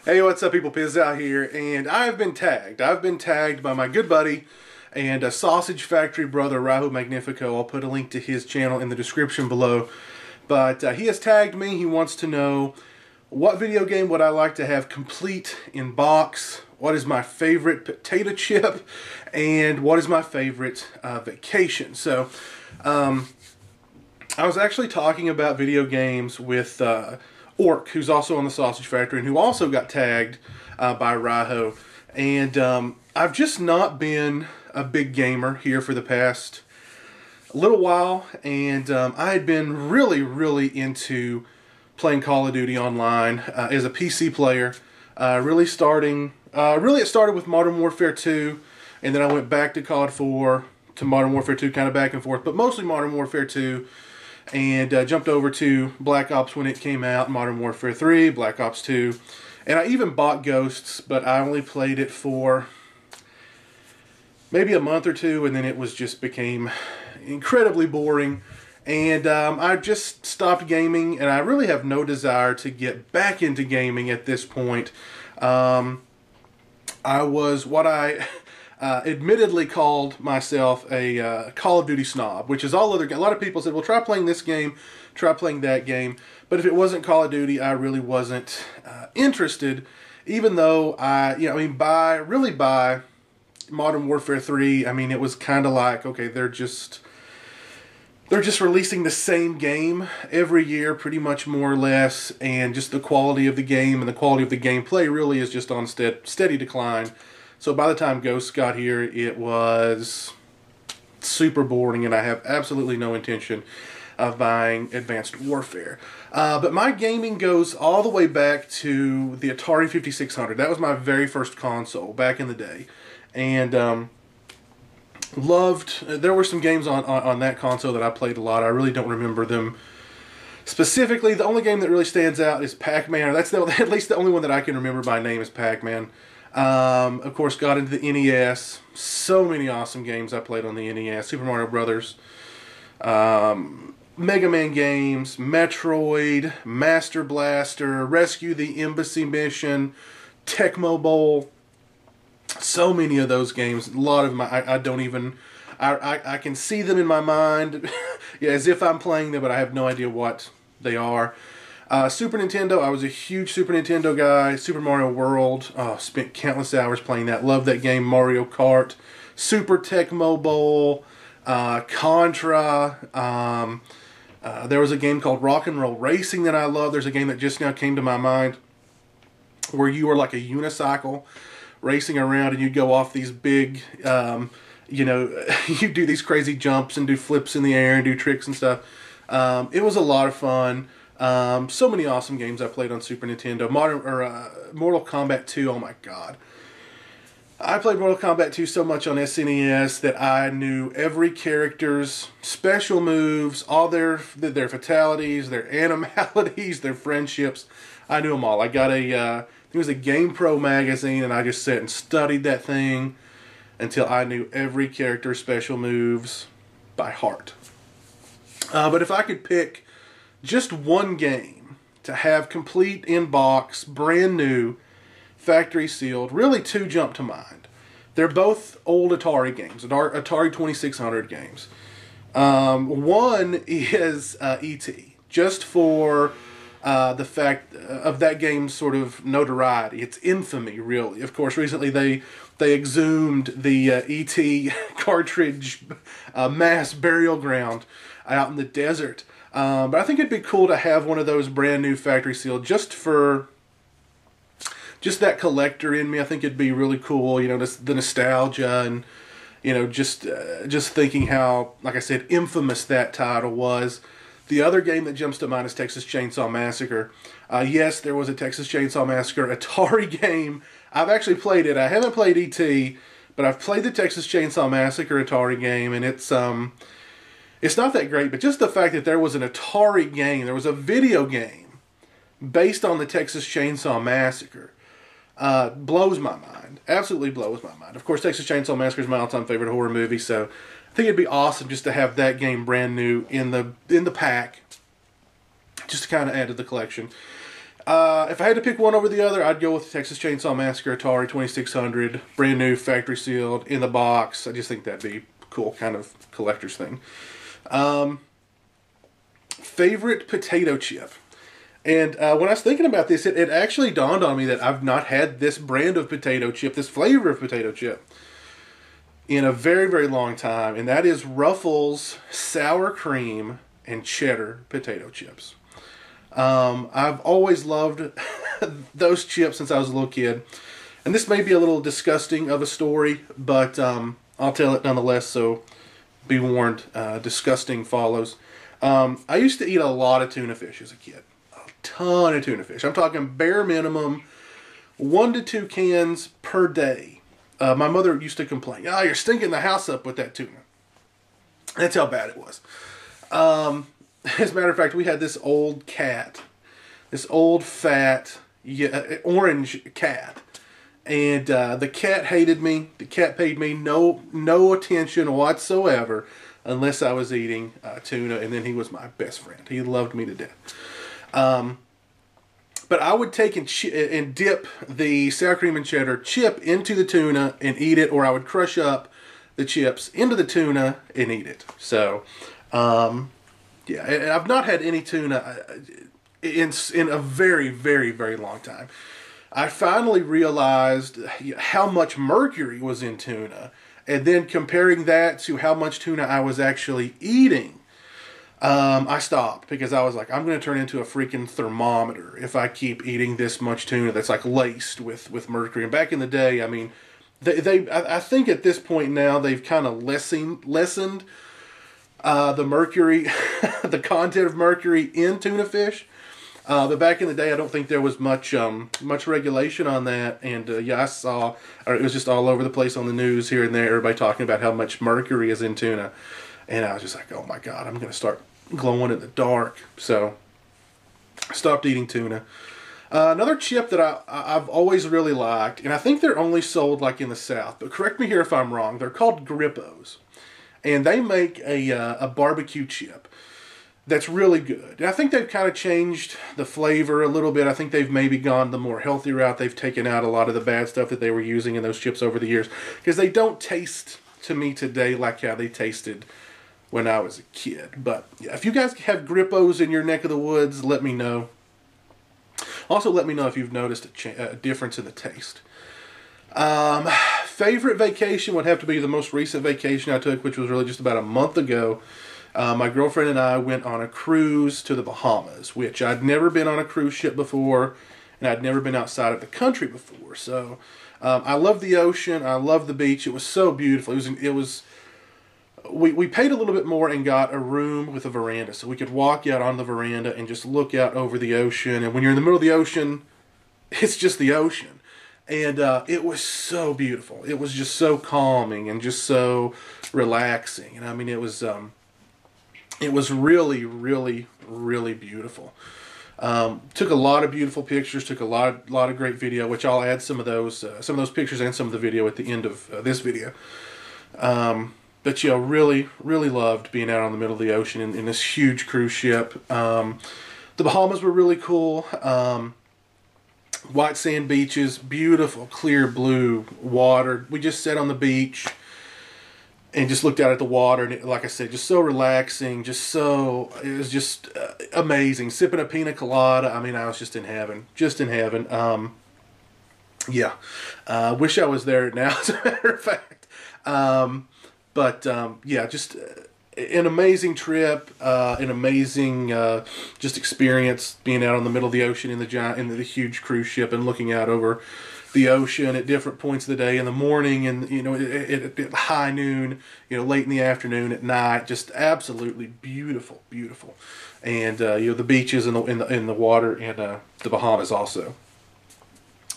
Hey, what's up, people? Piz out here, and I've been tagged. I've been tagged by my good buddy and a Sausage Factory brother, Rahu Magnifico. I'll put a link to his channel in the description below. But he has tagged me. He wants to know what video game would I like to have complete in box, what is my favorite potato chip, and what is my favorite vacation. So, I was actually talking about video games with Orc, who's also on the Sausage Factory, and who also got tagged by Raho. And I've just not been a big gamer here for the past little while, and I had been really into playing Call of Duty online as a PC player. Really it started with Modern Warfare 2, and then I went back to COD 4, to Modern Warfare 2, kind of back and forth, but mostly Modern Warfare 2. And jumped over to Black Ops when it came out, Modern Warfare 3, Black Ops 2. And I even bought Ghosts, but I only played it for maybe a month or two, and then it just became incredibly boring. And I just stopped gaming, and I really have no desire to get back into gaming at this point. I was what I admittedly called myself a Call of Duty snob, which is all other. A lot of people said, "Well, try playing this game, try playing that game." But if it wasn't Call of Duty, I really wasn't interested. Even though by Modern Warfare 3, I mean, it was kind of like, okay, they're just releasing the same game every year, pretty much more or less, and just the quality of the game and the quality of the gameplay really is just on steady decline. So by the time Ghosts got here, it was super boring, and I have absolutely no intention of buying Advanced Warfare. But my gaming goes all the way back to the Atari 5600. That was my very first console back in the day. And there were some games on that console that I played a lot. I really don't remember them specifically. The only game that really stands out is Pac-Man. That's at least the only one that I can remember by name is Pac-Man. Of course, got into the NES. So many awesome games I played on the NES. Super Mario Brothers, Mega Man games, Metroid, Master Blaster, Rescue the Embassy Mission, Tecmo Bowl. So many of those games. A lot of them I can see them in my mind yeah, as if I'm playing them, but I have no idea what they are. Super Nintendo, I was a huge Super Nintendo guy. Super Mario World, spent countless hours playing that. Loved that game. Mario Kart, Super Tecmo Bowl, Contra. There was a game called Rock and Roll Racing that I loved. There's a game that just now came to my mind where you were like a unicycle racing around, and you'd go off these big, you do these crazy jumps and do flips in the air and do tricks and stuff. It was a lot of fun. So many awesome games I played on Super Nintendo. Mortal Kombat 2, oh my god. I played Mortal Kombat 2 so much on SNES that I knew every character's special moves, all their fatalities, their animalities, their friendships. I knew them all. I got it was a GamePro magazine, and I just sat and studied that thing until I knew every character's special moves by heart. But if I could pick just one game to have complete in-box, brand new, factory sealed, really two jump to mind. They're both old Atari games, Atari 2600 games. One is E.T., just for the fact of that game's sort of notoriety, its infamy, really. Of course, recently they exhumed the E.T. cartridge mass burial ground out in the desert. But I think it'd be cool to have one of those brand new factory sealed just for that collector in me. I think it'd be really cool, the nostalgia and, just thinking how, like I said, infamous that title was. The other game that jumps to mind is Texas Chainsaw Massacre. Yes, there was a Texas Chainsaw Massacre Atari game. I've actually played it. I haven't played E.T., but I've played the Texas Chainsaw Massacre Atari game, and it's not that great, but just the fact that there was an Atari game, there was a video game based on the Texas Chainsaw Massacre, blows my mind. Absolutely blows my mind. Of course, Texas Chainsaw Massacre is my all-time favorite horror movie, so I think it'd be awesome just to have that game brand new in the pack, just to kind of add to the collection. If I had to pick one over the other, I'd go with the Texas Chainsaw Massacre Atari 2600, brand new, factory sealed, in the box. I just think that'd be a cool kind of collector's thing. Favorite potato chip. And when I was thinking about this, it actually dawned on me that I've not had this brand of potato chip, this flavor of potato chip, in a very, very long time. And that is Ruffles sour cream and cheddar potato chips. I've always loved those chips since I was a little kid. And this may be a little disgusting of a story, but I'll tell it nonetheless, so be warned, disgusting follows. I used to eat a lot of tuna fish as a kid. A ton of tuna fish. I'm talking bare minimum 1 to 2 cans per day. My mother used to complain, "Oh, you're stinking the house up with that tuna." That's how bad it was. As a matter of fact, we had this old cat, this old fat orange cat, and the cat hated me. The cat paid me no attention whatsoever unless I was eating tuna, and then he was my best friend. He loved me to death. But I would take and dip the sour cream and cheddar chip into the tuna and eat it, or I would crush up the chips into the tuna and eat it. So, yeah, and I've not had any tuna in a very, very, very long time. I finally realized how much mercury was in tuna, and then comparing that to how much tuna I was actually eating, I stopped because I was like, I'm going to turn into a freaking thermometer if I keep eating this much tuna that's like laced with mercury. And back in the day, I mean, I think at this point now they've kind of lessened the mercury, the content of mercury in tuna fish. But back in the day, I don't think there was much regulation on that. And yeah, I saw, or it was just all over the place on the news here and there, everybody talking about how much mercury is in tuna. And I was just like, oh my God, I'm going to start glowing in the dark. So I stopped eating tuna. Another chip that I've always really liked, and I think they're only sold like in the South, but correct me here if I'm wrong, they're called Grippos. And they make a barbecue chip that's really good. And I think they've kind of changed the flavor a little bit. I think they've maybe gone the more healthy route. They've taken out a lot of the bad stuff that they were using in those chips over the years, because they don't taste to me today like how they tasted when I was a kid. But yeah, if you guys have Grippos in your neck of the woods, let me know. Also, let me know if you've noticed a difference in the taste. Favorite vacation would have to be the most recent vacation I took, which was really just about a month ago. My girlfriend and I went on a cruise to the Bahamas, which I'd never been on a cruise ship before, and I'd never been outside of the country before. So I love the ocean. I love the beach. It was so beautiful. We paid a little bit more and got a room with a veranda, so we could walk out on the veranda and just look out over the ocean. And when you're in the middle of the ocean, it's just the ocean. And it was so beautiful. It was just so calming and just so relaxing. And I mean, it was really, really, really beautiful. Took a lot of beautiful pictures. Took a lot of great video, which I'll add some of those pictures and some of the video at the end of this video. But yeah, really, really loved being out on the middle of the ocean in this huge cruise ship. The Bahamas were really cool. White sand beaches, beautiful, clear blue water. We just sat on the beach and just looked out at the water, and like I said, just so relaxing, it was just amazing. Sipping a pina colada, I mean, I was just in heaven, yeah. Wish I was there now, as a matter of fact. Yeah, just an amazing trip, an amazing just experience being out on the middle of the ocean in the huge cruise ship and looking out over the ocean at different points of the day, in the morning, and at high noon, late in the afternoon, at night. Just absolutely beautiful, beautiful. And the beaches in the water in the Bahamas also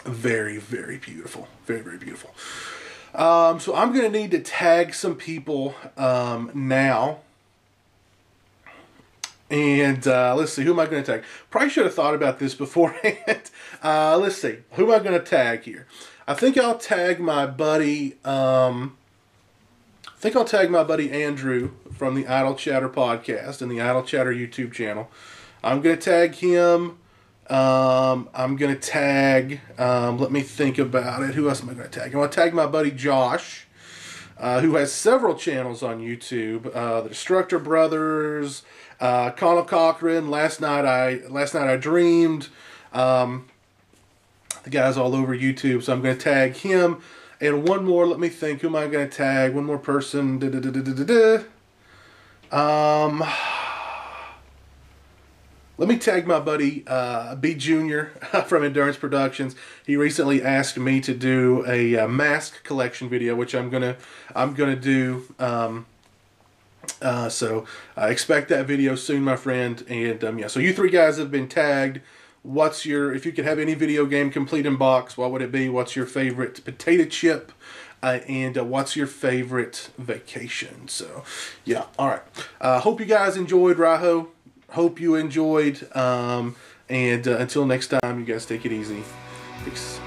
very, very beautiful, very, very beautiful. So I'm going to need to tag some people now. And let's see, who am I going to tag? Probably should have thought about this beforehand. Let's see, who am I going to tag here? I think I'll tag my buddy. Andrew from the Idle Chatter podcast and the Idle Chatter YouTube channel. I'm going to tag him I'm going to tag, let me think about it. Who else am I going to tag? I'm going to tag my buddy Josh, who has several channels on YouTube. The Destructor Brothers, Colin Cochran, Last Night I Dreamed. The guy's all over YouTube, so I'm going to tag him. And one more, let me think. Who am I going to tag? One more person. Let me tag my buddy B Junior from Endurance Productions. He recently asked me to do a mask collection video, which I'm gonna do. So expect that video soon, my friend. And yeah, so you three guys have been tagged. What's your, if you could have any video game complete in box, what would it be? What's your favorite potato chip? And what's your favorite vacation? So, yeah, all right. Hope you guys enjoyed, Raho. Hope you enjoyed. And until next time, you guys take it easy. Peace.